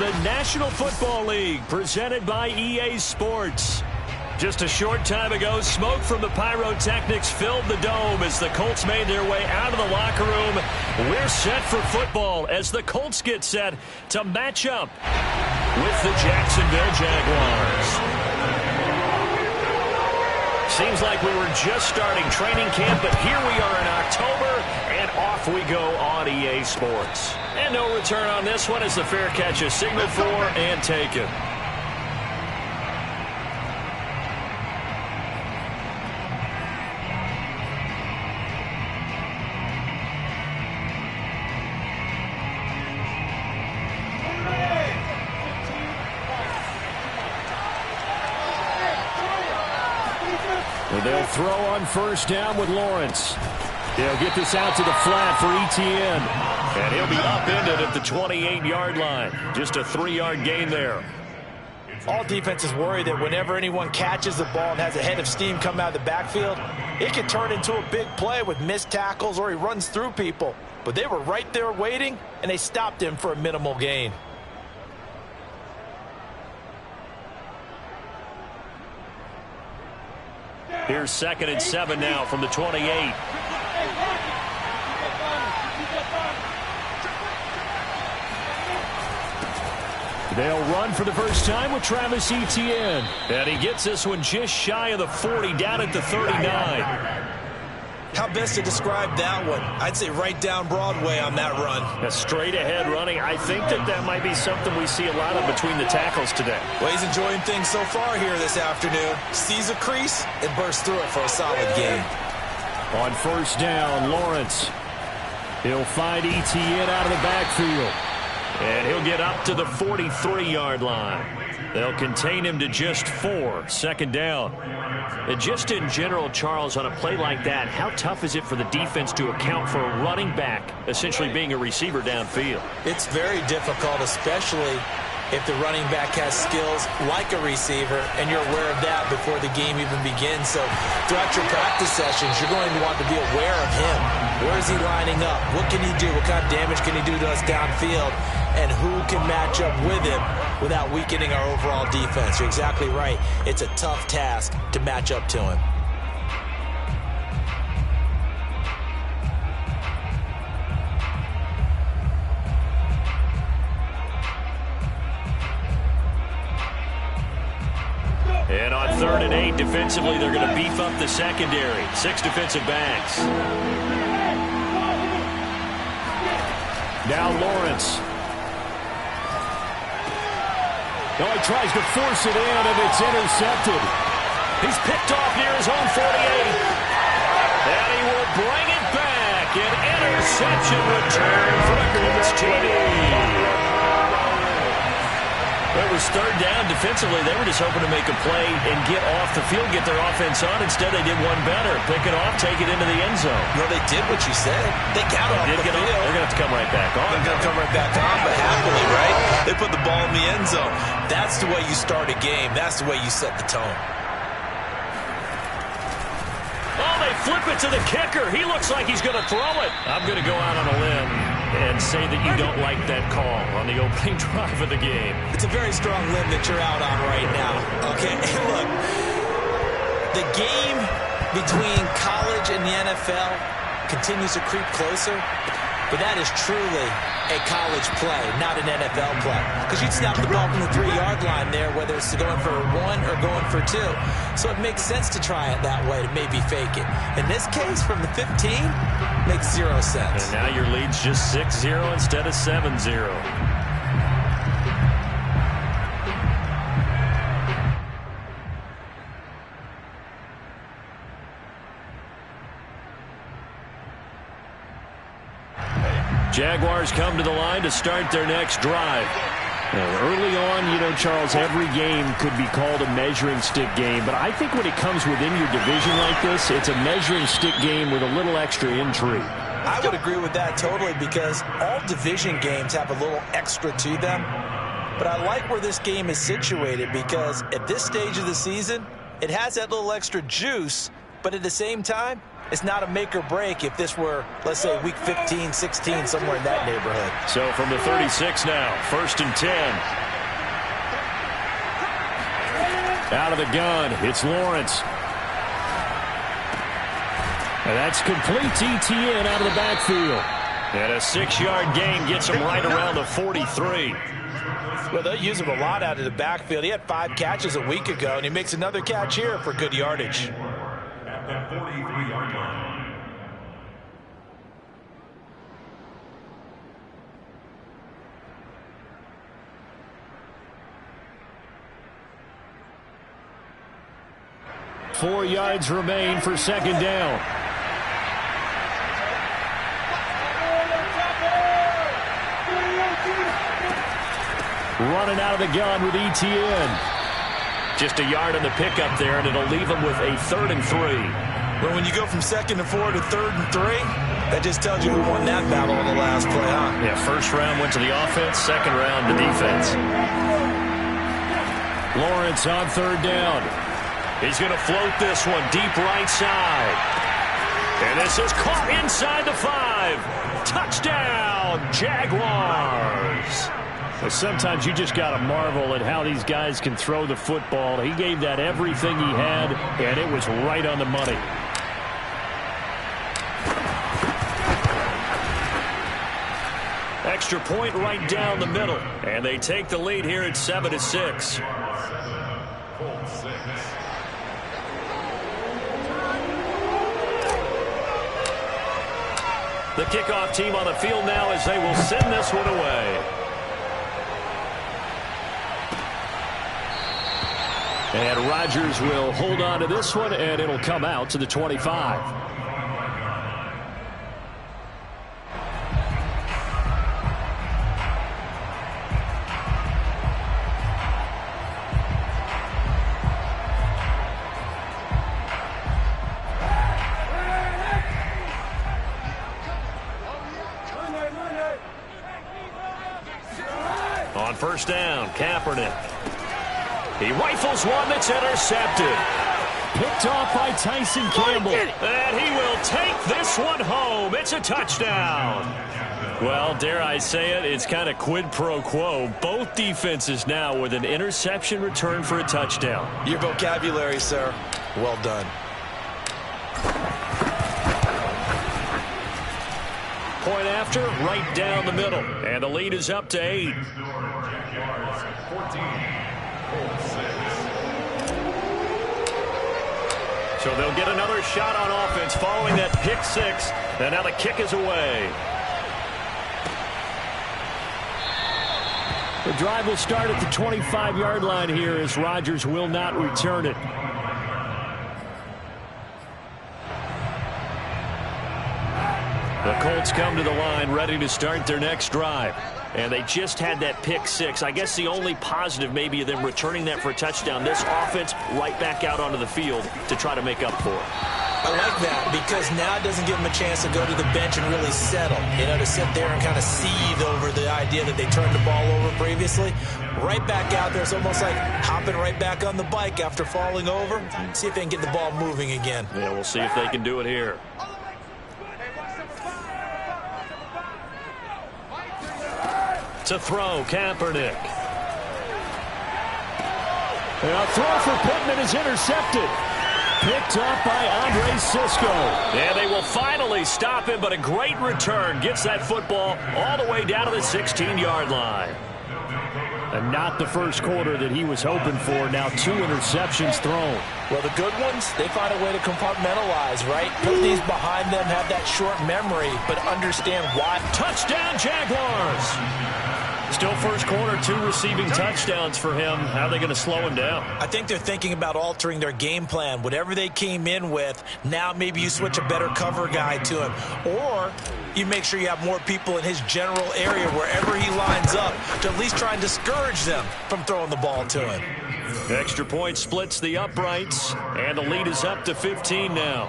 the National Football League, presented by EA Sports. Just a short time ago, smoke from the pyrotechnics filled the dome as the Colts made their way out of the locker room. We're set for football as the Colts get set to match up with the Jacksonville Jaguars. Seems like we were just starting training camp, but here we are in October, and off we go on EA Sports. And no return on this one as the fair catch is signaled for and taken. They'll throw on first down with Lawrence. They'll get this out to the flat for Etienne. And he'll be upended at the 28-yard line. Just a 3-yard gain there. All defenses worry that whenever anyone catches the ball and has a head of steam come out of the backfield, it can turn into a big play with missed tackles or he runs through people. But they were right there waiting, and they stopped him for a minimal gain. Here's 2nd and 7 now from the 28. They'll run for the first time with Travis Etienne. And he gets this one just shy of the 40, down at the 39. How best to describe that one? I'd say right down Broadway on that run. A straight-ahead running. I think that might be something we see a lot of between the tackles today. Well, he's enjoying things so far here this afternoon. Sees a crease and bursts through it for a solid gain. On first down, Lawrence. He'll find Etienne out of the backfield. And he'll get up to the 43-yard line. They'll contain him to just 4, 2nd down. And just in general, Charles, on a play like that, how tough is it for the defense to account for a running back essentially being a receiver downfield? It's very difficult, especially if the running back has skills like a receiver, and you're aware of that before the game even begins. So throughout your practice sessions, you're going to want to be aware of him. Where is he lining up? What can he do? What kind of damage can he do to us downfield? And who can match up with him without weakening our overall defense? You're exactly right. It's a tough task to match up to him. And on 3rd and 8, defensively, they're going to beef up the secondary. 6 defensive backs. Now Lawrence. Oh, he tries to force it in, and it's intercepted. He's picked off near his own 48. And he will bring it back. An interception return for the Colts TD. It was 3rd down defensively. They were just hoping to make a play and get off the field, get their offense on. Instead, they did one better. Pick it off, take it into the end zone. Well, they did what you said. They got off the field. They're going to have to come right back on. They're going to come right back on, but happily, right? They put the ball in the end zone. That's the way you start a game. That's the way you set the tone. Oh, they flip it to the kicker. He looks like he's going to throw it. I'm going to go out on a limb and say that you don't like that call on the opening drive of the game. It's a very strong limb that you're out on right now. Okay, look, the game between college and the NFL continues to creep closer, but that is truly a college play, not an NFL play. Because you'd snap the ball from the 3-yard line there, whether it's going for 1 or going for 2. So it makes sense to try it that way to maybe fake it. In this case, from the 15, makes 0 sense. And now your lead's just 6-0 instead of 7-0. Jaguars come to the line to start their next drive. Early on, Charles, every game could be called a measuring stick game. But I think when it comes within your division like this, it's a measuring stick game with a little extra intrigue. I would agree with that totally, because all division games have a little extra to them. But I like where this game is situated, because at this stage of the season, it has that little extra juice. But at the same time, it's not a make or break if this were, let's say, week 15, 16, somewhere in that neighborhood. So from the 36 now, 1st and 10. Out of the gun, it's Lawrence. And that's complete ETN out of the backfield. And a 6-yard gain gets him right around the 43. Well, they'll use him a lot out of the backfield. He had 5 catches a week ago, and he makes another catch here for good yardage. At the 43-yard line. Four yards remain for 2nd down. Running out of the gun with ETN. Just a yard on the pickup there, and it'll leave him with a 3rd and 3. But when you go from 2nd and 4 to 3rd and 3, that just tells you who won that battle in the last play, huh? Yeah, 1st round went to the offense, 2nd round the defense. Lawrence on 3rd down. He's going to float this one deep right side. And this is caught inside the 5. Touchdown, Jaguars. Well, sometimes you just got to marvel at how these guys can throw the football. He gave that everything he had, and it was right on the money. Extra point right down the middle, and they take the lead here at 7-6. The kickoff team on the field now as they will send this one away. And Rodgers will hold on to this one, and it'll come out to the 25. On 1st down, Kaepernick. He rifles one that's intercepted. Picked off by Tyson Campbell. And he will take this one home. It's a touchdown. Well, dare I say it, it's kind of quid pro quo. Both defenses now with an interception return for a touchdown. Your vocabulary, sir. Well done. Point after, right down the middle. And the lead is up to 8. So they'll get another shot on offense following that pick 6. And now the kick is away. The drive will start at the 25-yard line here as Rodgers will not return it. The Colts come to the line ready to start their next drive. And they just had that pick 6. I guess the only positive maybe of them returning that for a touchdown. This offense right back out onto the field to try to make up for it. I like that because now it doesn't give them a chance to go to the bench and really settle. You know, to sit there and kind of seethe over the idea that they turned the ball over previously. Right back out there. It's almost like hopping right back on the bike after falling over. See if they can get the ball moving again. Yeah, we'll see if they can do it here. To throw, Kaepernick. And a throw for Pittman is intercepted. Picked up by Andre Cisco. And they will finally stop him, but a great return. Gets that football all the way down to the 16-yard line. And not the first quarter that he was hoping for. Now 2 interceptions thrown. Well, the good ones, they find a way to compartmentalize, right? Put these behind them, have that short memory, but understand why. Touchdown, Jaguars! Still first quarter, 2 receiving touchdowns for him. How are they going to slow him down? I think they're thinking about altering their game plan. Whatever they came in with, now maybe you switch a better cover guy to him. Or you make sure you have more people in his general area wherever he lines up to at least try and discourage them from throwing the ball to him. Extra point splits the uprights, and the lead is up to 15 now.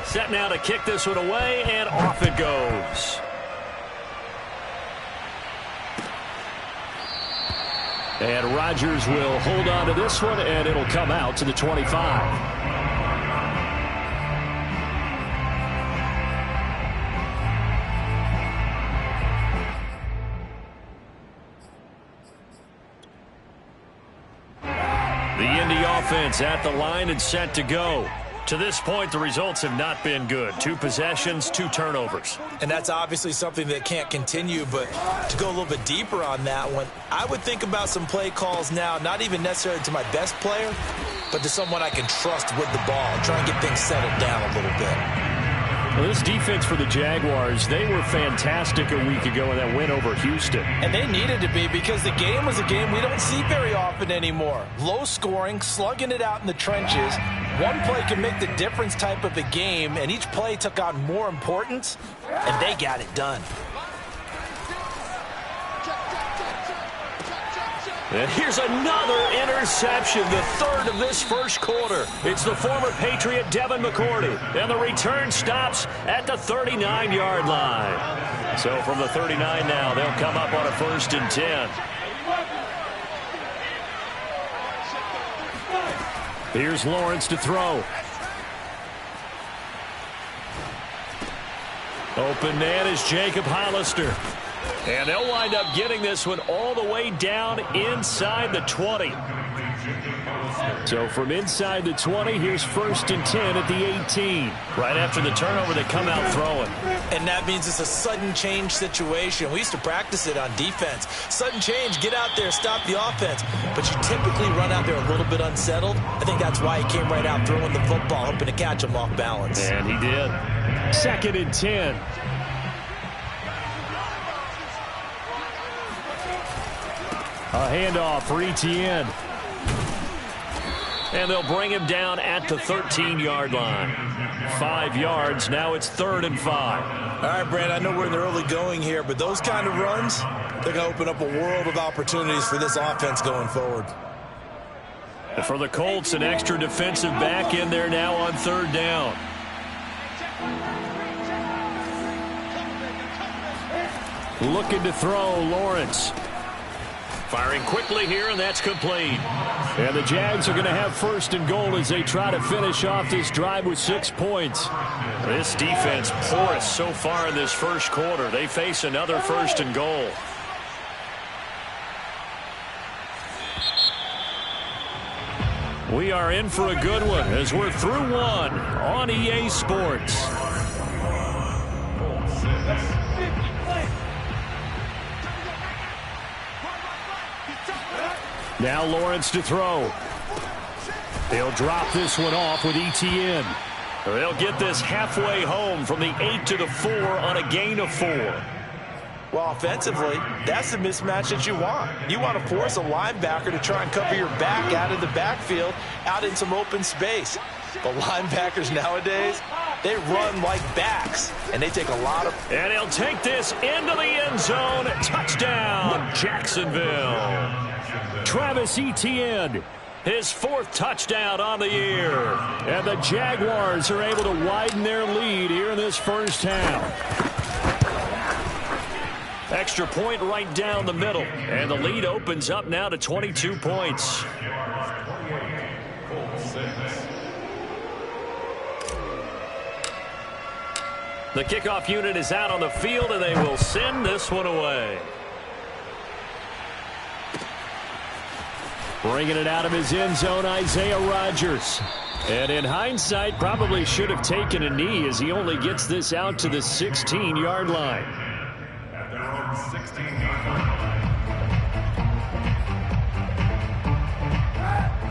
Set now to kick this one away, and off it goes. And Rodgers will hold on to this one, and it'll come out to the 25. The Indy offense at the line and set to go. To this point, the results have not been good. 2 possessions, 2 turnovers. And that's obviously something that can't continue, but to go a little bit deeper on that one, I would think about some play calls now, not even necessarily to my best player, but to someone I can trust with the ball, try and get things settled down a little bit. Well, this defense for the Jaguars, they were fantastic a week ago in that win over Houston. And they needed to be, because the game was a game we don't see very often anymore. Low scoring, slugging it out in the trenches. One play can make the difference type of a game, and each play took on more importance, and they got it done. And here's another interception, the 3rd of this first quarter. It's the former Patriot Devin McCourty, and the return stops at the 39-yard line. So from the 39 now, they'll come up on a 1st and 10. Here's Lawrence to throw. Open man is Jacob Hollister. And they'll wind up getting this one all the way down inside the 20. So from inside the 20, here's 1st and 10 at the 18. Right after the turnover, they come out throwing. And that means it's a sudden change situation. We used to practice it on defense. Sudden change, get out there, stop the offense. But you typically run out there a little bit unsettled. I think that's why he came right out throwing the football, hoping to catch him off balance. And he did. 2nd and 10. A handoff for Etienne. And they'll bring him down at the 13-yard line. 5 yards. Now it's 3rd and 5. All right, Brad, I know we're in the early going here, but those kind of runs, they're going to open up a world of opportunities for this offense going forward. And for the Colts, an extra defensive back in there now on 3rd down. Looking to throw, Lawrence. Firing quickly here, and that's complete. And the Jags are going to have 1st and goal as they try to finish off this drive with 6 points. This defense porous so far in this first quarter. They face another 1st and goal. We are in for a good one as we're through one on EA Sports. Now Lawrence to throw. They'll drop this one off with Etienne. They'll get this halfway home from the 8 to the 4 on a gain of 4. Well, offensively, that's the mismatch that you want. You want to force a linebacker to try and cover your back out of the backfield, out in some open space. But linebackers nowadays, they run like backs, and they take a lot of... And he'll take this into the end zone. Touchdown, Jacksonville. Travis Etienne, his 4th touchdown on the year. And the Jaguars are able to widen their lead here in this first half. Extra point right down the middle. And the lead opens up now to 22 points. The kickoff unit is out on the field, and they will send this one away. Bringing it out of his end zone, Isaiah Rodgers. And in hindsight, probably should have taken a knee as he only gets this out to the 16-yard line. At their own 16-yard line.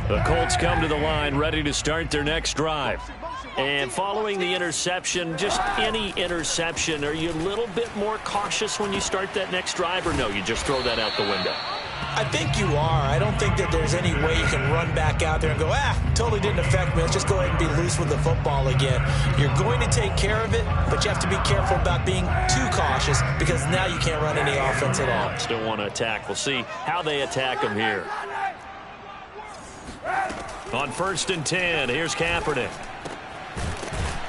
The Colts come to the line ready to start their next drive. And following the interception, just any interception, are you a little bit more cautious when you start that next drive, or no, you just throw that out the window? I think you are. I don't think that there's any way you can run back out there and go, totally didn't affect me. Let's just go ahead and be loose with the football again. You're going to take care of it, but you have to be careful about being too cautious because now you can't run any offense at all. Still want to attack. We'll see how they attack them here. On 1st and 10, here's Kaepernick.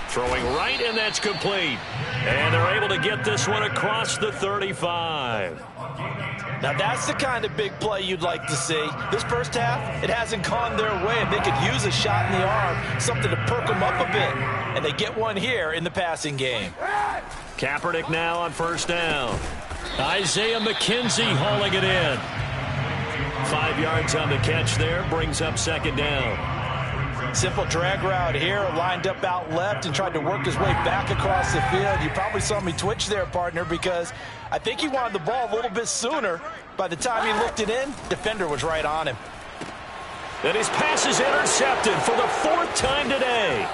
Throwing right, and that's complete. And they're able to get this one across the 35. Now that's the kind of big play you'd like to see. This first half, it hasn't gone their way, and they could use a shot in the arm, something to perk them up a bit. And they get one here in the passing game. Kaepernick now on first down. Isaiah McKenzie hauling it in. 5 yards on the catch there, brings up second down. Simple drag route here, lined up out left and tried to work his way back across the field. You probably saw me twitch there, partner, because I think he wanted the ball a little bit sooner. By the time he looked it in, defender was right on him. And his pass is intercepted for the 4th time today.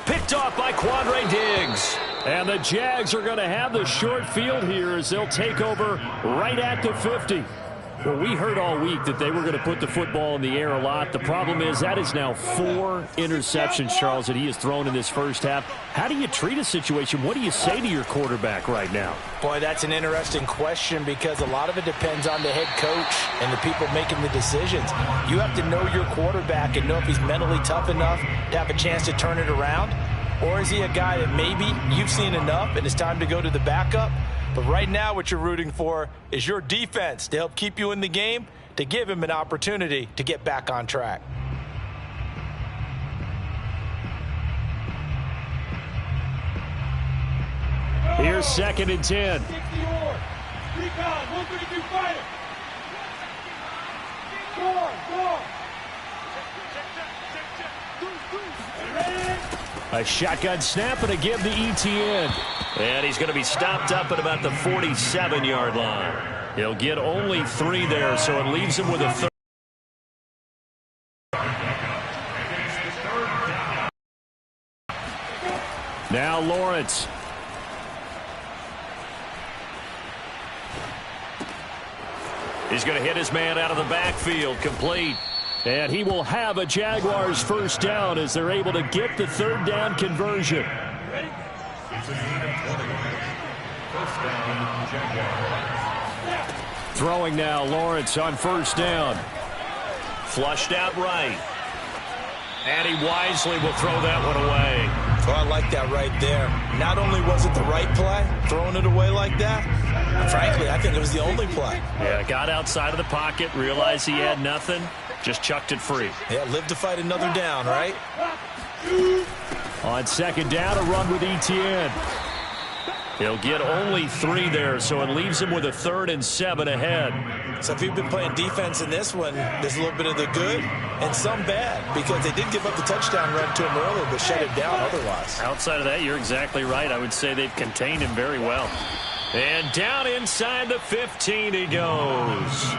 Picked off by Quandre Diggs. And the Jags are going to have the short field here as they'll take over right at the 50. Well, we heard all week that they were going to put the football in the air a lot. The problem is that is now 4 interceptions, Charles, that he has thrown in this first half. How do you treat a situation? What do you say to your quarterback right now? Boy, that's an interesting question because a lot of it depends on the head coach and the people making the decisions. You have to know your quarterback and know if he's mentally tough enough to have a chance to turn it around. Or is he a guy that maybe you've seen enough and it's time to go to the backup? But right now what you're rooting for is your defense to help keep you in the game, to give him an opportunity to get back on track. Here's 2nd and 10. A shotgun snap and a give to ETN. And he's going to be stopped up at about the 47-yard line. He'll get only 3 there, so it leaves him with a third. Now Lawrence. He's going to hit his man out of the backfield, complete. And he will have a Jaguars first down as they're able to get the 3rd down conversion. Throwing now, Lawrence on first down. Flushed out right. And he wisely will throw that one away. Oh, I like that right there. Not only was it the right play, throwing it away like that, frankly, I think it was the only play. Yeah, got outside of the pocket, realized he had nothing, just chucked it free. Yeah, live to fight another down, right? On 2nd down, a run with ETN. He'll get only 3 there, so it leaves him with a 3rd and 7 ahead. So if you've been playing defense in this one, there's a little bit of the good and some bad, because they did give up the touchdown run to him earlier, but shut it down otherwise. Outside of that, you're exactly right. I would say they've contained him very well. And down inside the 15 he goes.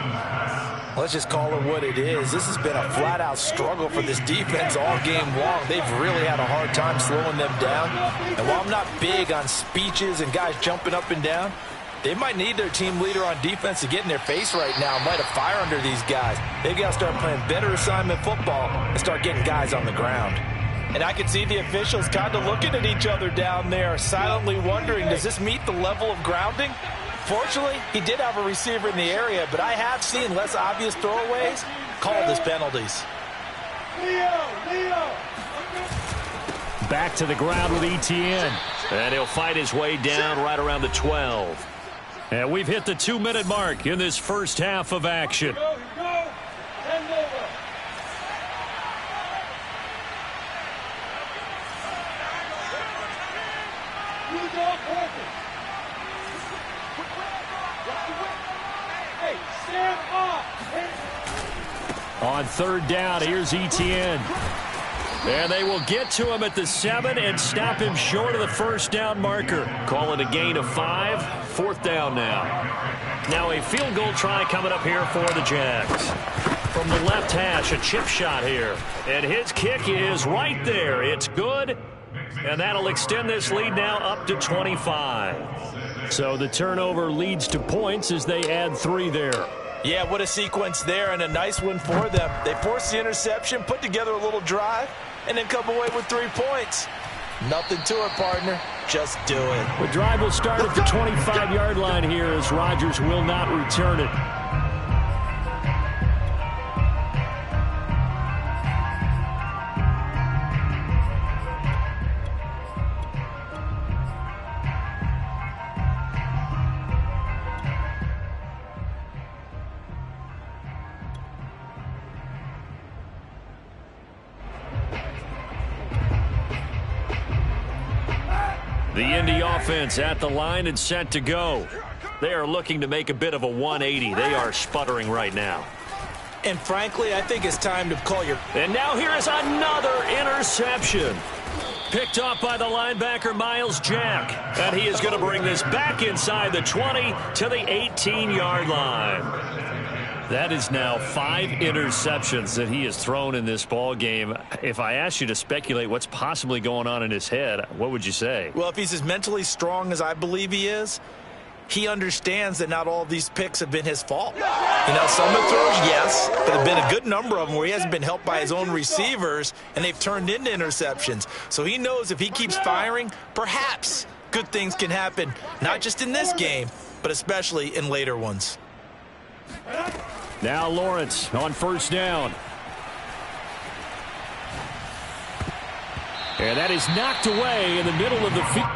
Let's just call it what it is. This has been a flat-out struggle for this defense all game long. They've really had a hard time slowing them down. And while I'm not big on speeches and guys jumping up and down, they might need their team leader on defense to get in their face right now and light a fire under these guys. They've got to start playing better assignment football and start getting guys on the ground. And I can see the officials kind of looking at each other down there, silently wondering, does this meet the level of grounding? Fortunately, he did have a receiver in the area, but I have seen less obvious throwaways called as penalties. Back to the ground with ETN. And he'll fight his way down right around the 12. And we've hit the 2-minute mark in this first half of action. On 3rd down, here's ETN. And they will get to him at the 7 and stop him short of the first down marker. Call it a gain of 5. 4th down now. Now a field goal try coming up here for the Jags. From the left hash, a chip shot here. And his kick is right there. It's good. And that'll extend this lead now up to 25. So the turnover leads to points as they add 3 there. Yeah, what a sequence there, and a nice one for them. They forced the interception, put together a little drive, and then come away with 3 points. Nothing to it, partner. Just do it. The drive will start at the 25-yard line here as Rodgers will not return it. The Indy offense at the line and set to go. They are looking to make a bit of a 180. They are sputtering right now. And frankly, I think it's time to call your... And now here is another interception. Picked off by the linebacker, Miles Jack. And he is going to bring this back inside the 20 to the 18-yard line. That is now 5 interceptions that he has thrown in this ball game. If I asked you to speculate what's possibly going on in his head, what would you say? Well, if he's as mentally strong as I believe he is, he understands that not all of these picks have been his fault. You know, some of the throws, yes, but there have been a good number of them where he hasn't been helped by his own receivers, and they've turned into interceptions. So he knows if he keeps firing, perhaps good things can happen, not just in this game, but especially in later ones. Now Lawrence on first down. And that is knocked away in the middle of the field.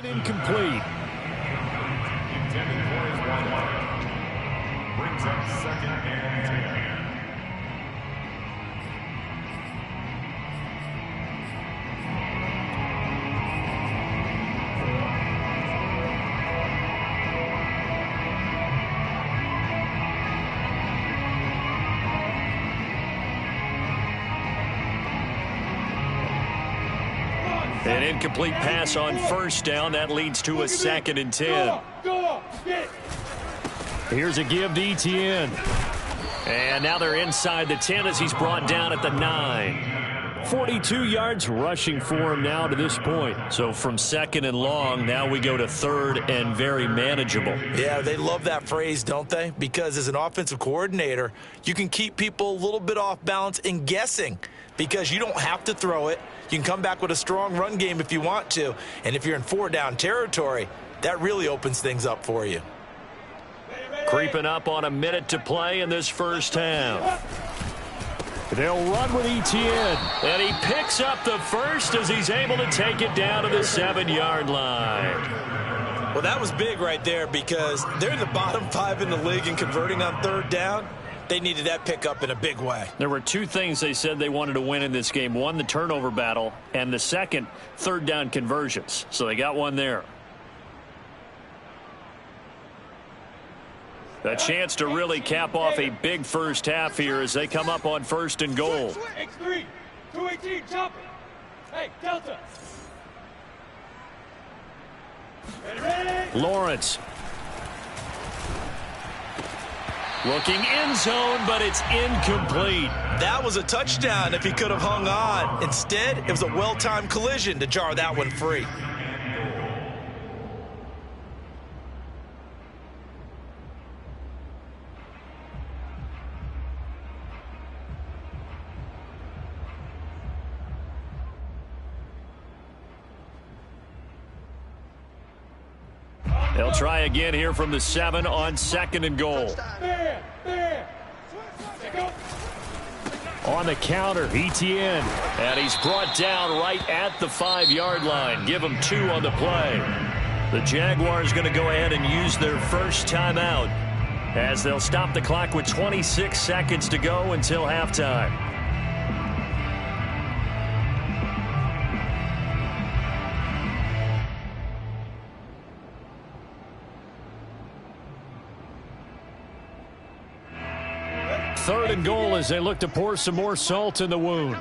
Incomplete. Intended for his 1 line. Brings up 2nd and 10. An incomplete pass on first down. That leads to a 2nd and 10. Here's a give to Etienne. And now they're inside the 10 as he's brought down at the 9. 42 yards rushing for him now to this point. So from 2nd and long, now we go to 3rd and very manageable. Yeah, they love that phrase, don't they? Because as an offensive coordinator, you can keep people a little bit off balance and guessing because you don't have to throw it. You can come back with a strong run game if you want to. And if you're in 4-down territory, that really opens things up for you. Creeping up on a minute to play in this first half. They'll run with Etienne. And he picks up the first as he's able to take it down to the 7-yard line. Well, that was big right there because they're in the bottom 5 in the league and converting on 3rd down. They needed that pickup in a big way. There were 2 things they said they wanted to win in this game. One, the turnover battle, and the second, 3rd down conversions. So they got one there. A chance to really cap off a big first half here as they come up on 1st and goal. X3, 218, chop it. Hey, Delta. Ready? Lawrence. Looking end zone, but it's incomplete. That was a touchdown if he could have hung on. Instead, it was a well-timed collision to jar that one free. They'll try again here from the 7 on 2nd and goal. On the counter, Etienne. And he's brought down right at the 5-yard line. Give him 2 on the play. The Jaguars going to go ahead and use their first timeout as they'll stop the clock with 26 seconds to go until halftime. Third and goal as they look to pour some more salt in the wound.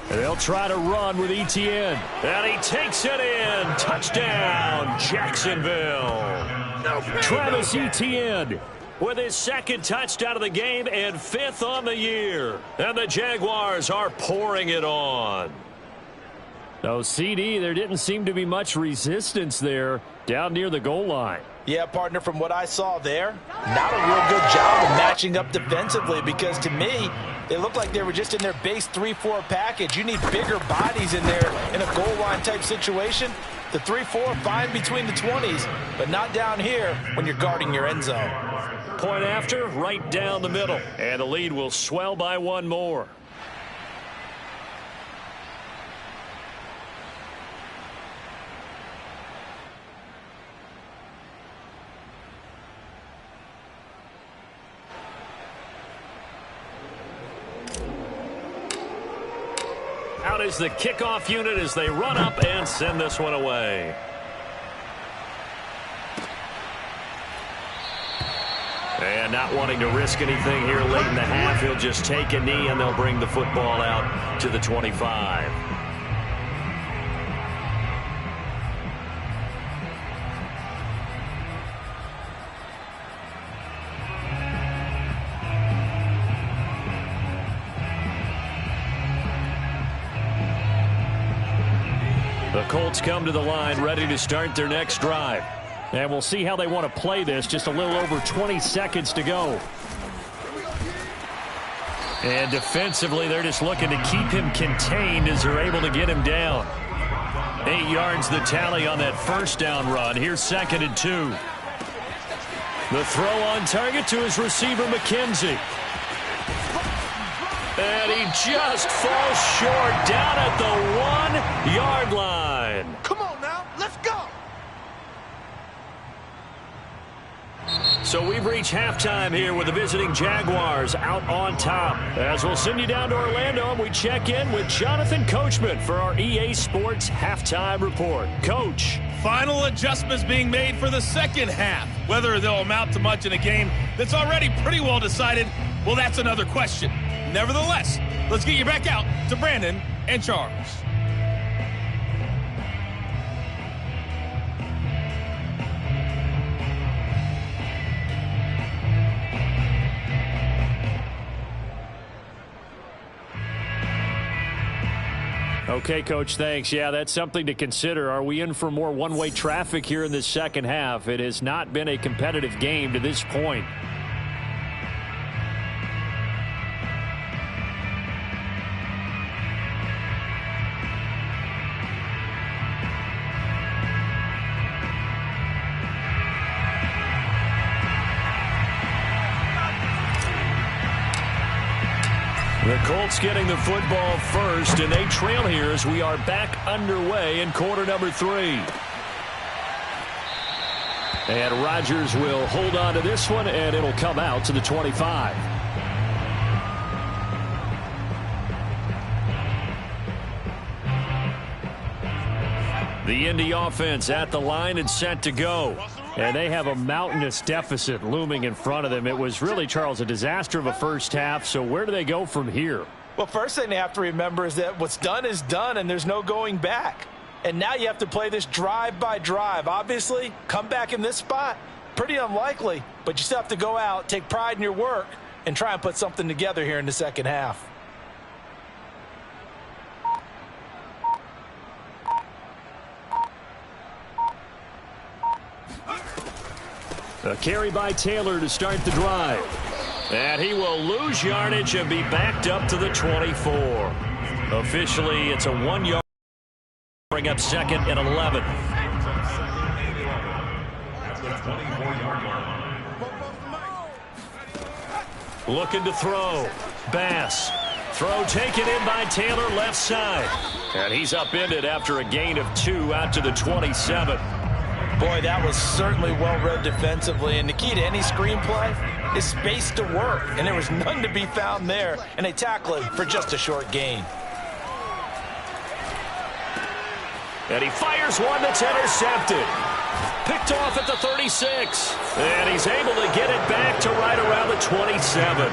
They'll try to run with Etienne. And he takes it in. Touchdown, Jacksonville. Travis Etienne with his 2nd touchdown of the game and 5th on the year. And the Jaguars are pouring it on. Oh, CD, there didn't seem to be much resistance there down near the goal line. Yeah, partner, from what I saw there, not a real good job of matching up defensively, because to me, they looked like they were just in their base 3-4 package. You need bigger bodies in there in a goal line type situation. The 3-4, fine between the 20s, but not down here when you're guarding your end zone. Point after, right down the middle. And the lead will swell by one more. Out is the kickoff unit as they run up and send this one away. And not wanting to risk anything here late in the half, he'll just take a knee and they'll bring the football out to the 25. The Colts come to the line ready to start their next drive. And we'll see how they want to play this. Just a little over 20 seconds to go. And defensively, they're just looking to keep him contained as they're able to get him down. 8 yards the tally on that first down run. Here's 2nd and 2. The throw on target to his receiver, McKenzie. And he just falls short down at the 1-yard line. Come on now, let's go. So we've reached halftime here with the visiting Jaguars out on top. As we'll send you down to Orlando, and we check in with Jonathan Coachman for our EA Sports Halftime Report. Coach. Final adjustments being made for the second half. Whether they'll amount to much in a game that's already pretty well decided, well, that's another question. Nevertheless, let's get you back out to Brandon and Charles. Okay, Coach, thanks. Yeah, that's something to consider. Are we in for more one-way traffic here in the second half? It has not been a competitive game to this point. The Colts getting the football first, and they trail here as we are back underway in quarter number 3. And Rodgers will hold on to this one, and it'll come out to the 25. The Indy offense at the line and set to go. And they have a mountainous deficit looming in front of them. It was really, Charles, a disaster of a first half. So where do they go from here? Well, first thing they have to remember is that what's done is done, and there's no going back. And now you have to play this drive by drive. Obviously, come back in this spot, pretty unlikely. But you still have to go out, take pride in your work, and try and put something together here in the second half. A carry by Taylor to start the drive. And he will lose yardage and be backed up to the 24. Officially, it's a 1-yard. Bring up 2nd and 11. Looking to throw. Bass. Throw taken in by Taylor, left side. And he's upended after a gain of 2 out to the 27. Boy, that was certainly well-read defensively, and the key to any screenplay is space to work, and there was none to be found there, and they tackle him for just a short gain. And he fires one that's intercepted. Picked off at the 36, and he's able to get it back to right around the 27.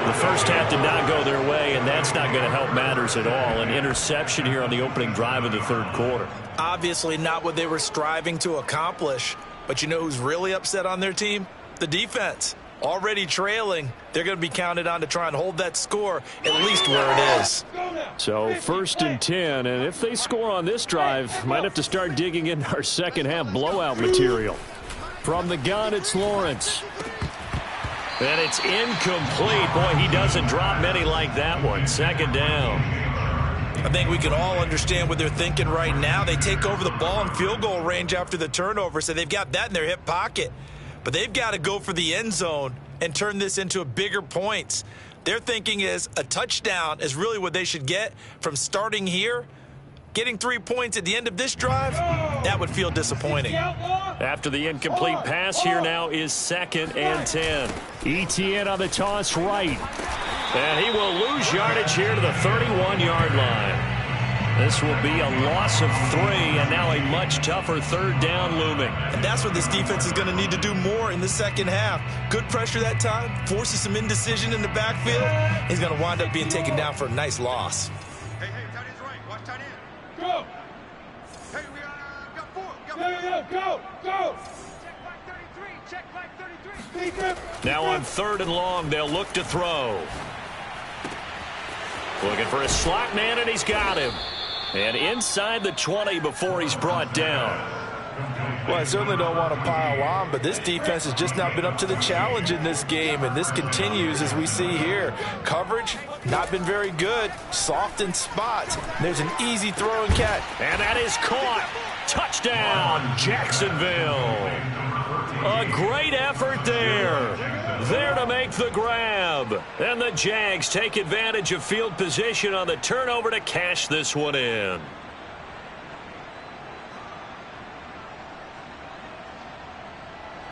The first half did not go their way, and that's not going to help matters at all. An interception here on the opening drive of the third quarter. Obviously not what they were striving to accomplish, but you know who's really upset on their team? The defense. already trailing. They're going to be counted on to try and hold that score at least where it is. So 1st and 10, and if they score on this drive, might have to start digging into our second half blowout material. From the gun, it's Lawrence. And it's incomplete. Boy, he doesn't drop many like that one. 2nd down. I think we can all understand what they're thinking right now. They take over the ball in field goal range after the turnover, so they've got that in their hip pocket. But they've got to go for the end zone and turn this into a bigger points. Their thinking is a touchdown is really what they should get from starting here. Getting 3 points at the end of this drive, that would feel disappointing. After the incomplete pass, here now is 2nd and 10. Etienne on the toss right. And he will lose yardage here to the 31-yard line. This will be a loss of 3, and now a much tougher 3rd down looming. And that's what this defense is going to need to do more in the second half. Good pressure that time, forces some indecision in the backfield. He's going to wind up being taken down for a nice loss. Hey, tight end's right. Watch tight end. Go! Hey, we got 4. Go! Check back 33. Now on 3rd and long, they'll look to throw. Looking for a slot man, and he's got him. And inside the 20 before he's brought down. Well, I certainly don't want to pile on, but this defense has just not been up to the challenge in this game, and this continues as we see here. Coverage, not been very good. Soft in spots. There's an easy throw and catch. And that is caught. Touchdown, Jacksonville. A great effort there. There to make the grab. And the Jags take advantage of field position on the turnover to cash this one in.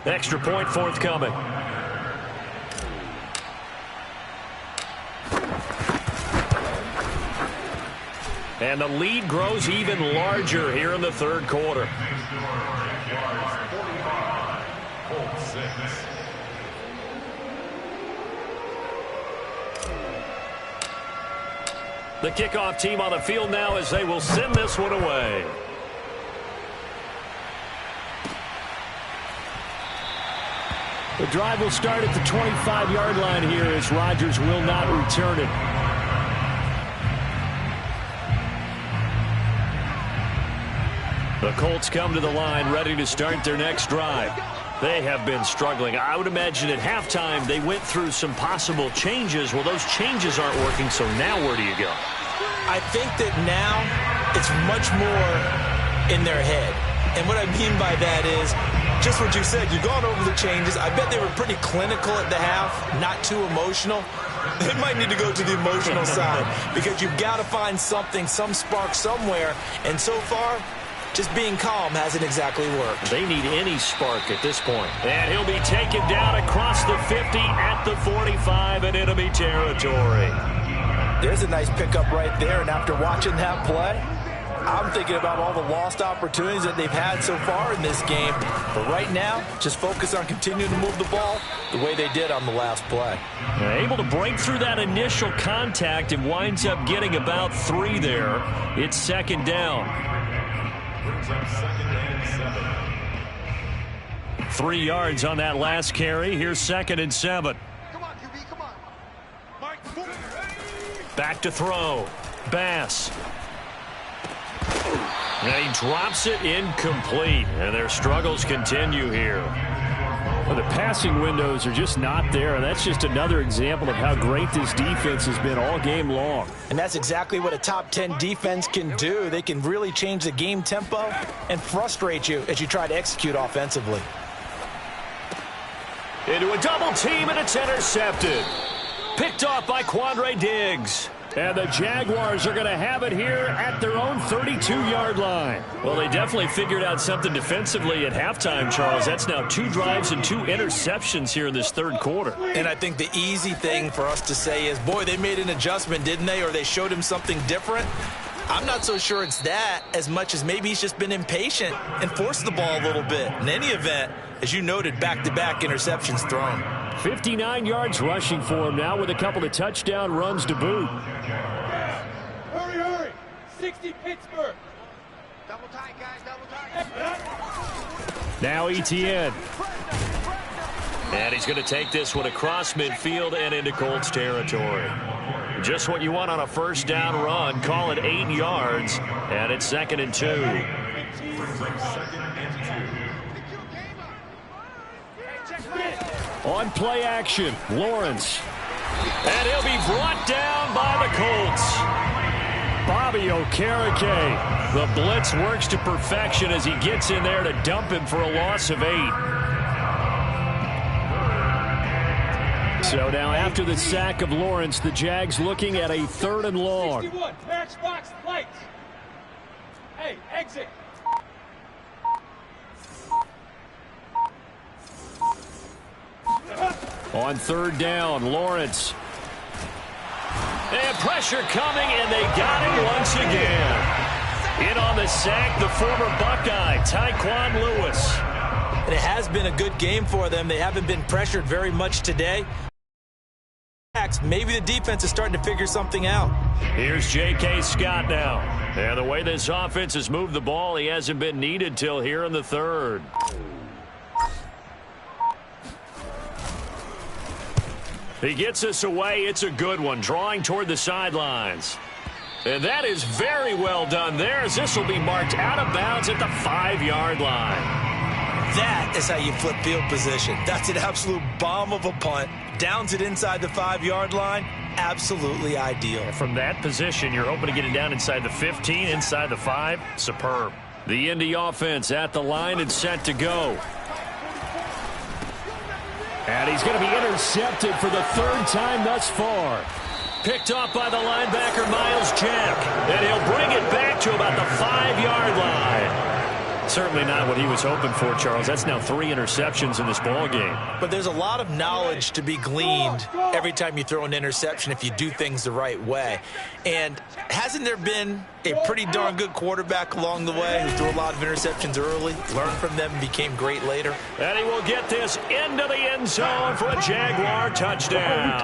Extra point forthcoming. And the lead grows even larger here in the 3rd quarter. The kickoff team on the field now as they will send this one away. The drive will start at the 25-yard line here as Rodgers will not return it. The Colts come to the line ready to start their next drive. They have been struggling. I would imagine at halftime they went through some possible changes. Well, those changes aren't working, so now where do you go? I think that now it's much more in their head. And what I mean by that is just what you said. You've gone over the changes. I bet they were pretty clinical at the half, not too emotional. They might need to go to the emotional side because you've got to find something, some spark somewhere. And so far, just being calm hasn't exactly worked. They need any spark at this point. And he'll be taken down across the 50 at the 45 in enemy territory. There's a nice pickup right there, and after watching that play, I'm thinking about all the lost opportunities that they've had so far in this game. But right now, just focus on continuing to move the ball the way they did on the last play. Able to break through that initial contact and winds up getting about 3 there. It's 2nd down. 3 yards on that last carry. Here's 2nd and 7. Come on, QB, come on. Mike, Back to throw. Bass. And he drops it incomplete. And their struggles continue here. Well, the passing windows are just not there. And that's just another example of how great this defense has been all game long. And that's exactly what a top 10 defense can do. They can really change the game tempo and frustrate you as you try to execute offensively. Into a double team, and it's intercepted. Picked off by Quandre Diggs. And the Jaguars are going to have it here at their own 32-yard line. Well, they definitely figured out something defensively at halftime, Charles. That's now 2 drives and 2 interceptions here in this 3rd quarter. And I think the easy thing for us to say is, boy, they made an adjustment, didn't they? Or they showed him something different. I'm not so sure it's that as much as maybe he's just been impatient and forced the ball a little bit. In any event, as you noted, back-to-back interceptions thrown. 59 yards rushing for him now with a couple of touchdown runs to boot. Hurry! 60 Pittsburgh! double tight, guys, double tight. Now Etienne. And he's going to take this one across midfield and into Colts territory. Just what you want on a first down run. Call it 8 yards, and it's 2nd and 2. On play action, Lawrence. And he'll be brought down by the Colts. Bobby Okereke. The blitz works to perfection as he gets in there to dump him for a loss of 8. So now after the sack of Lawrence, the Jags looking at a 3rd and long. 61, matchbox lights. Hey, exit. On 3rd down, Lawrence. And pressure coming, and they got him once again. In on the sack, the former Buckeye, Tyquan Lewis. And it has been a good game for them. They haven't been pressured very much today. Maybe the defense is starting to figure something out. Here's J.K. Scott now. And the way this offense has moved the ball, he hasn't been needed till here in the 3rd. He gets us away. It's a good one, drawing toward the sidelines. And that is very well done there, as this will be marked out of bounds at the 5-yard line. That is how you flip field position. That's an absolute bomb of a punt. Downs it inside the 5-yard line. Absolutely ideal. From that position, you're hoping to get it down inside the 15, inside the 5. Superb. The Indy offense at the line and set to go. And he's going to be intercepted for the 3rd time thus far. Picked off by the linebacker, Miles Jack. And he'll bring it back to about the 5-yard line. Certainly not what he was hoping for, Charles. That's now 3 interceptions in this ball game. But there's a lot of knowledge to be gleaned every time you throw an interception if you do things the right way. And hasn't there been a pretty darn good quarterback along the way who threw a lot of interceptions early, learned from them, and became great later? And he will get this into the end zone for a Jaguar touchdown.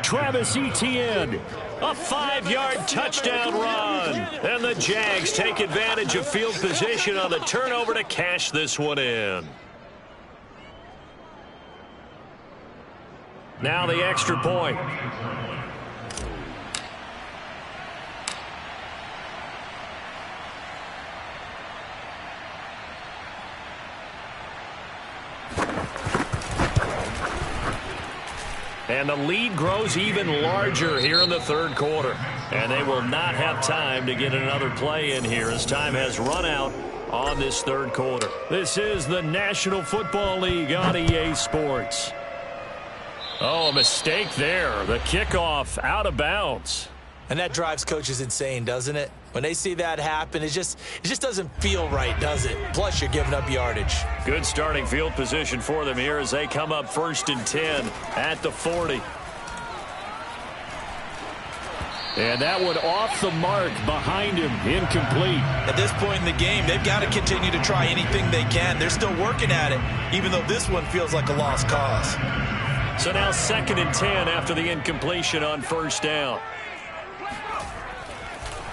Travis Etienne, a 5-yard touchdown run. And the Jags take advantage of field position on the turnover to cash this one in. Now the extra point. And the lead grows even larger here in the 3rd quarter. And they will not have time to get another play in here as time has run out on this 3rd quarter. This is the National Football League on EA Sports. Oh, a mistake there. The kickoff out of bounds. And that drives coaches insane, doesn't it? When they see that happen, it just doesn't feel right, does it? Plus, you're giving up yardage. Good starting field position for them here as they come up 1st and 10 at the 40. And that one off the mark behind him, incomplete. At this point in the game, they've got to continue to try anything they can. They're still working at it, even though this one feels like a lost cause. So now 2nd and 10 after the incompletion on 1st down.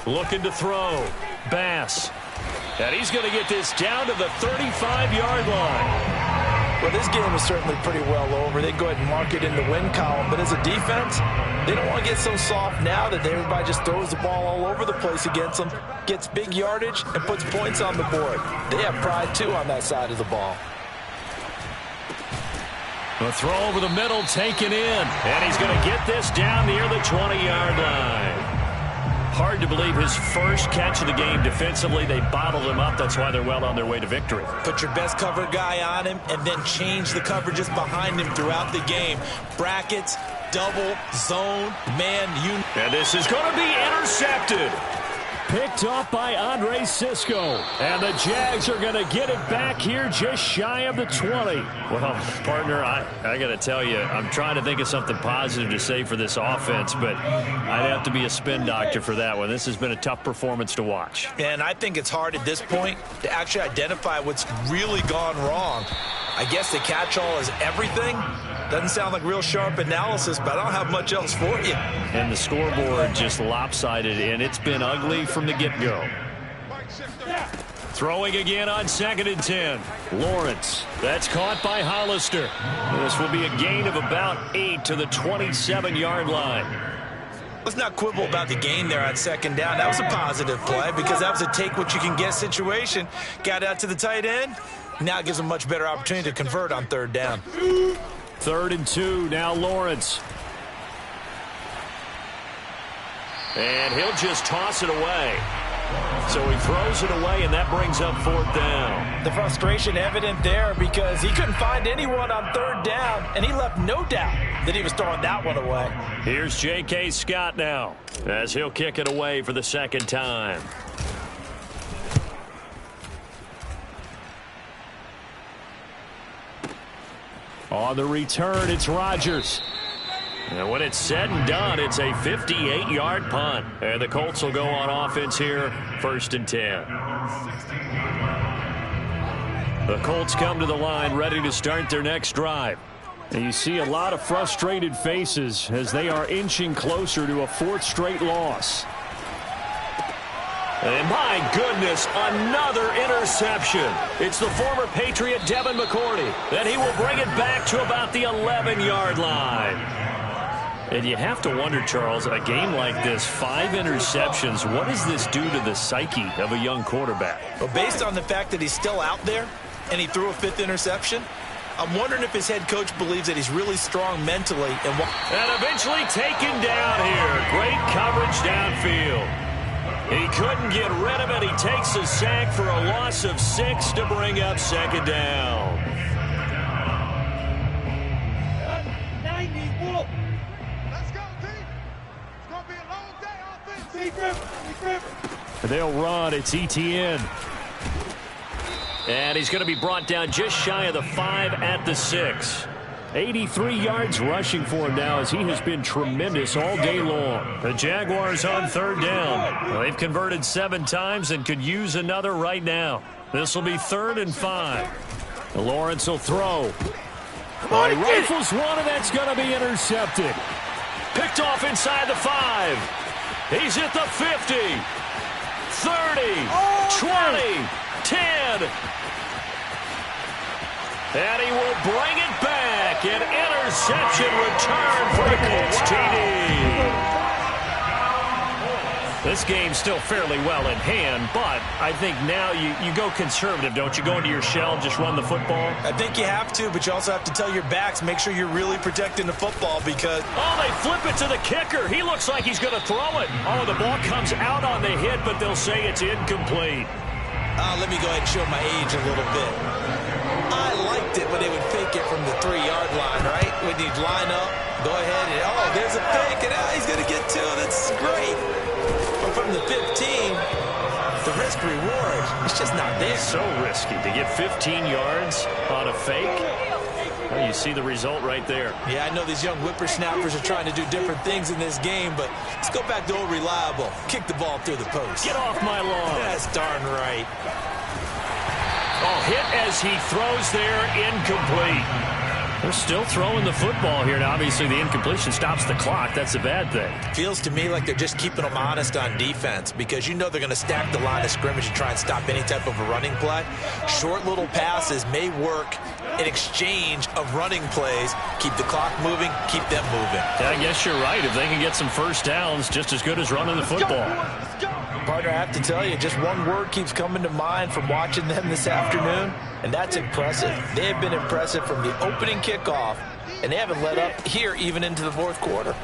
Looking to throw. Bass. And he's going to get this down to the 35-yard line. Well, this game is certainly pretty well over. They go ahead and mark it in the win column. But as a defense, they don't want to get so soft now that everybody just throws the ball all over the place against them, gets big yardage, and puts points on the board. They have pride, too, on that side of the ball. A throw over the middle taken in. And he's going to get this down near the 20-yard line. Hard to believe his first catch of the game defensively. They bottled him up. That's why they're well on their way to victory. Put your best cover guy on him and then change the coverages behind him throughout the game. Brackets, double, zone, man, And this is going to be intercepted. Picked off by Andre Sisco. And the Jags are going to get it back here just shy of the 20. Well, partner, I got to tell you, I'm trying to think of something positive to say for this offense, but I'd have to be a spin doctor for that one. This has been a tough performance to watch. And I think it's hard at this point to actually identify what's really gone wrong. I guess the catch-all is everything. Doesn't sound like real sharp analysis, but I don't have much else for you. And the scoreboard just lopsided, and it's been ugly from the get-go. Throwing again on 2nd and 10. Lawrence. That's caught by Hollister. This will be a gain of about 8 to the 27-yard line. Let's not quibble about the gain there on 2nd down. That was a positive play because that was a take-what-you-can-get situation. Got out to the tight end. Now it gives them a much better opportunity to convert on 3rd down. 3rd and 2. Now Lawrence. And he'll just toss it away. So he throws it away, and that brings up 4th down. The frustration evident there because he couldn't find anyone on 3rd down, and he left no doubt that he was throwing that one away. Here's J.K. Scott now as he'll kick it away for the 2nd time. On the return, it's Rodgers. And when it's said and done, it's a 58-yard punt. And the Colts will go on offense here, 1st and 10. The Colts come to the line ready to start their next drive. And you see a lot of frustrated faces as they are inching closer to a 4th straight loss. And my goodness, another interception. It's the former Patriot Devin McCourty. Then he will bring it back to about the 11-yard line. And you have to wonder, Charles, a game like this, 5 interceptions, what does this do to the psyche of a young quarterback? Well, based on the fact that he's still out there and he threw a 5th interception, I'm wondering if his head coach believes that he's really strong mentally. And eventually taken down here. Great coverage downfield. He couldn't get rid of it. He takes a sack for a loss of 6 to bring up 2nd down. They'll run. It's Etienne. And he's going to be brought down just shy of the 5 at the 6. 83 yards rushing for him now as he has been tremendous all day long. The Jaguars on 3rd down. Well, they've converted 7 times and could use another right now. This will be 3rd and 5. Lawrence will throw. Oh, he rifles one, and that's going to be intercepted. Picked off inside the 5. He's at the 50. 30. 20. 10. And he will bring it back. An interception return for the Colts TD. This game's still fairly well in hand, but I think now you go conservative, don't you? Go into your shell, just run the football? I think you have to, but you also have to tell your backs, make sure you're really protecting the football because... Oh, they flip it to the kicker. He looks like he's going to throw it. Oh, the ball comes out on the hit, but they'll say it's incomplete. Let me go ahead and show my age a little bit. I liked it when they would fake it from the 3-yard line, right? When you'd line up, go ahead and, oh, there's a fake, and he's going to get 2. That's great. But from the 15, the risk-reward, it's just not there. So risky to get 15 yards on a fake. Well, you see the result right there. Yeah, I know these young whippersnappers are trying to do different things in this game, but let's go back to old reliable. Kick the ball through the post. Get off my lawn. That's darn right. Oh, hit as he throws there, incomplete. They're still throwing the football here, and obviously the incompletion stops the clock. That's a bad thing. Feels to me like they're just keeping them honest on defense because you know they're going to stack the line of scrimmage and try and stop any type of a running play. Short little passes may work in exchange of running plays. Keep the clock moving, keep them moving. Yeah, I guess you're right. If they can get some first downs, just as good as running the football. Partner, I have to tell you, just one word keeps coming to mind from watching them this afternoon, and that's impressive. They have been impressive from the opening kickoff, and they haven't let up here even into the 4th quarter.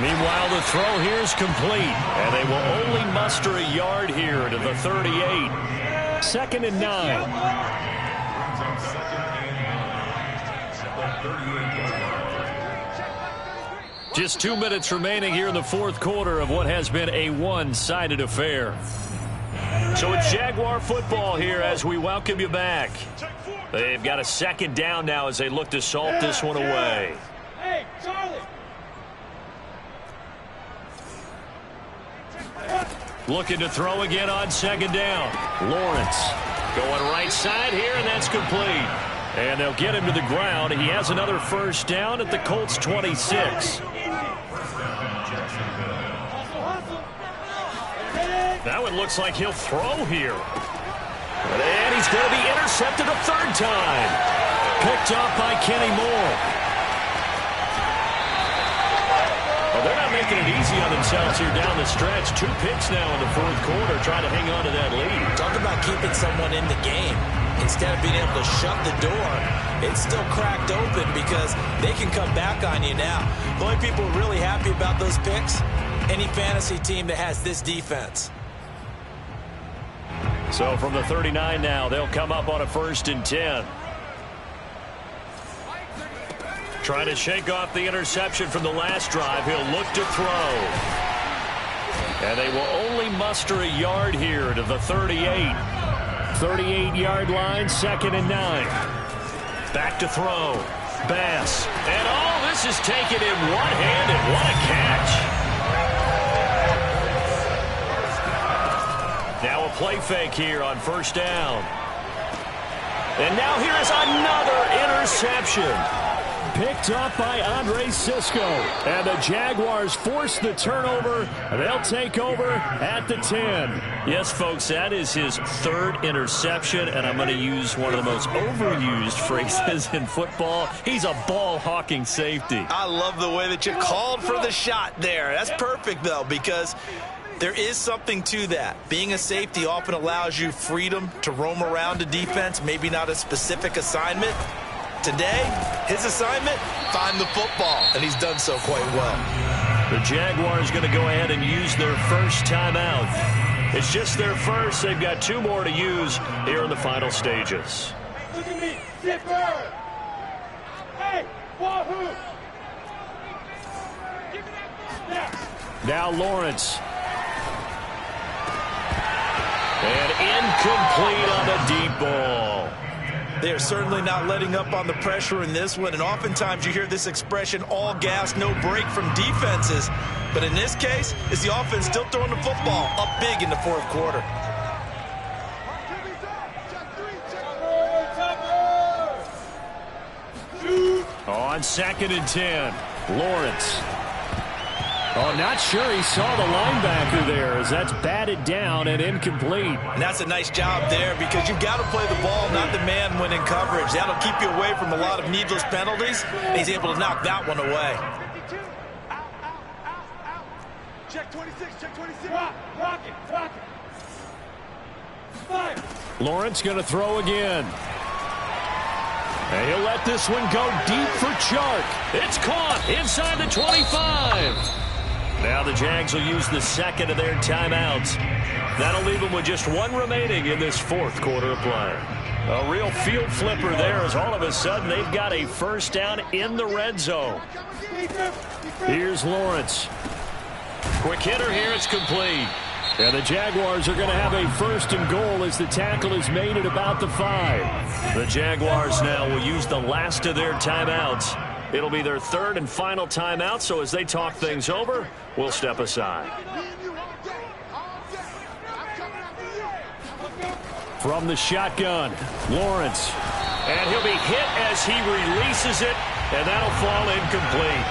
Meanwhile, the throw here is complete, and they will only muster a yard here to the 38. 2nd and 9. Just 2 minutes remaining here in the 4th quarter of what has been a one-sided affair. So it's Jaguar football here as we welcome you back. They've got a 2nd down now as they look to salt this one away. Hey, Charlie! Looking to throw again on 2nd down. Lawrence going right side here, and that's complete. And they'll get him to the ground. He has another first down at the Colts 26. Now it looks like he'll throw here. And he's going to be intercepted a third time. Picked off by Kenny Moore. Well, they're not making it easy on themselves here down the stretch. 2 picks now in the fourth quarter, trying to hang on to that lead. Talk about keeping someone in the game. Instead of being able to shut the door, it's still cracked open because they can come back on you now. The only people really happy about those picks, any fantasy team that has this defense. So from the 39 now, they'll come up on a 1st and 10. Trying to shake off the interception from the last drive. He'll look to throw. And they will only muster a yard here to the 38. 38-yard line, 2nd and 9. Back to throw. Bass. And all this is taken in one-handed. What a catch. Now a play fake here on 1st down. And now here is another interception. Picked up by Andre Sisco. And the Jaguars force the turnover. They'll take over at the 10. Yes, folks, that is his 3rd interception. And I'm going to use one of the most overused phrases in football. He's a ball-hawking safety. I love the way that you called for the shot there. That's perfect, though, because there is something to that. Being a safety often allows you freedom to roam around a defense, maybe not a specific assignment. Today, his assignment, find the football, and he's done so quite well. The Jaguars going to go ahead and use their first timeout. It's just their first. They've got 2 more to use here in the final stages. Look at me, zipper! Hey, wahoo! Give me that ball! Now Lawrence. And incomplete on the deep ball. They are certainly not letting up on the pressure in this one, and oftentimes you hear this expression, all gas, no break from defenses. But in this case, is the offense still throwing the football up big in the fourth quarter. On 2nd and 10, Lawrence. Oh, not sure he saw the linebacker there as that's batted down and incomplete. And that's a nice job there because you've got to play the ball, not the man when in coverage. That'll keep you away from a lot of needless penalties. And he's able to knock that one away. Check 26, check 26. Rock it. Fire. Lawrence going to throw again. And he'll let this one go deep for Chark. It's caught inside the 25. Now the Jags will use the 2nd of their timeouts. That'll leave them with just 1 remaining in this fourth quarter of play. A real field flipper there as all of a sudden they've got a 1st down in the red zone. Here's Lawrence. Quick hitter here, it's complete. And the Jaguars are going to have a 1st and goal as the tackle is made at about the 5. The Jaguars now will use the last of their timeouts. It'll be their 3rd and final timeout, so as they talk things over, we'll step aside. From the shotgun, Lawrence. And he'll be hit as he releases it, and that'll fall incomplete.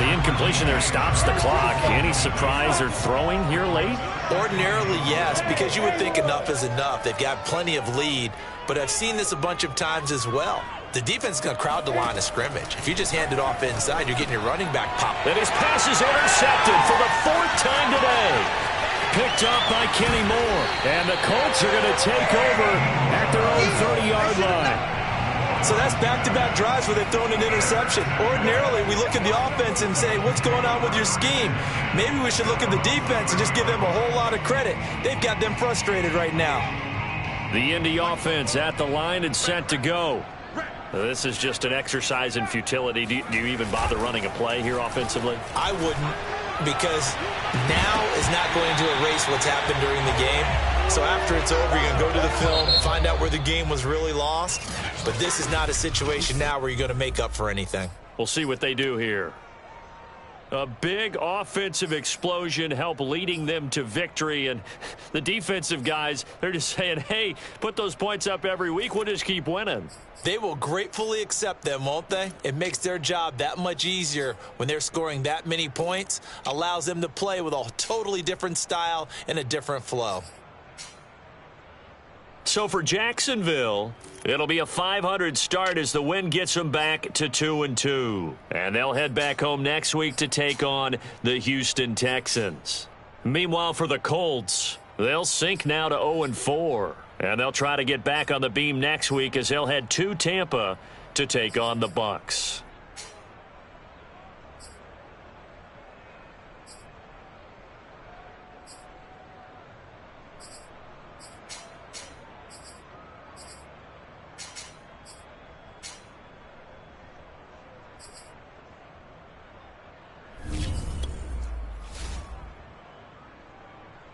The incompletion there stops the clock. Any surprise they're throwing here late? Ordinarily, yes, because you would think enough is enough. They've got plenty of lead, but I've seen this a bunch of times as well. The defense is going to crowd the line of scrimmage. If you just hand it off inside, you're getting your running back popped. And his pass is intercepted for the 4th time today. Picked up by Kenny Moore. And the Colts are going to take over at their own 30-yard line. So that's back-to-back drives where they've thrown an interception. Ordinarily, we look at the offense and say, what's going on with your scheme? Maybe we should look at the defense and just give them a whole lot of credit. They've got them frustrated right now. The Indy offense at the line and set to go. This is just an exercise in futility. Do you even bother running a play here offensively? I wouldn't, because now is not going to erase what's happened during the game. So after it's over, you're going to go to the film, find out where the game was really lost. But this is not a situation now where you're going to make up for anything. We'll see what they do here. A big offensive explosion helped leading them to victory. And the defensive guys, they're just saying, hey, put those points up every week. We'll just keep winning. They will gratefully accept them, won't they? It makes their job that much easier when they're scoring that many points. Allows them to play with a totally different style and a different flow. So for Jacksonville, it'll be a 500 start as the win gets them back to 2-2. And they'll head back home next week to take on the Houston Texans. Meanwhile, for the Colts, they'll sink now to 0-4. And they'll try to get back on the beam next week as they'll head to Tampa to take on the Bucs.